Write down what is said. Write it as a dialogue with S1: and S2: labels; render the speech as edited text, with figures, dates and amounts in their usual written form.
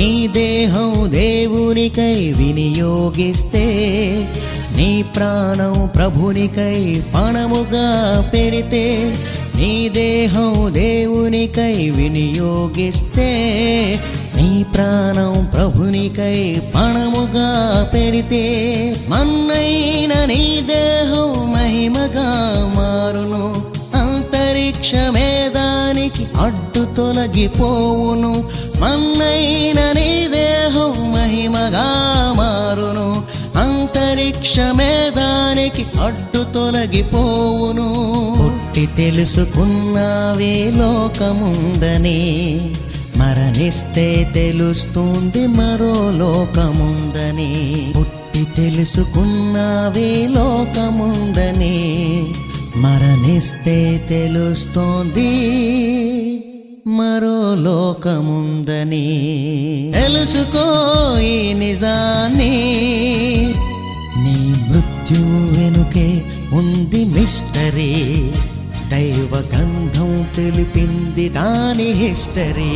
S1: నీ దేహం దేవునికై వినియోగిస్తే, నీ ప్రాణం ప్రభునికై పణముగా పెడితే, నీ దేహం దేవునికై వినియోగిస్తే, నీ ప్రాణం ప్రభునికై పణముగా పెడితే, మన్నైన నీ దేహం మహిమగా మారును. అంతరిక్షమే దానికి అడ్డు తొలగిపోవును. మన్నైన నీ దేహం మహిమగా మారును. అంతరిక్షమే దానికి అడ్డు తొలగిపోవును. పుట్టి తెలుసుకున్నావే లోకముందని, మరణిస్తే తెలుస్తుంది మరో లోకముందని. పుట్టి తెలుసుకున్నావే లోకముందని, మరణిస్తే తెలుస్తోంది మరో లోకముందని. తెలుసుకో ఈ నిజాన్ని, నీ మృత్యు వెనుకే ఉంది మిస్టరీ. దైవ గ్రంథం తెలిపింది దాని హిస్టరీ.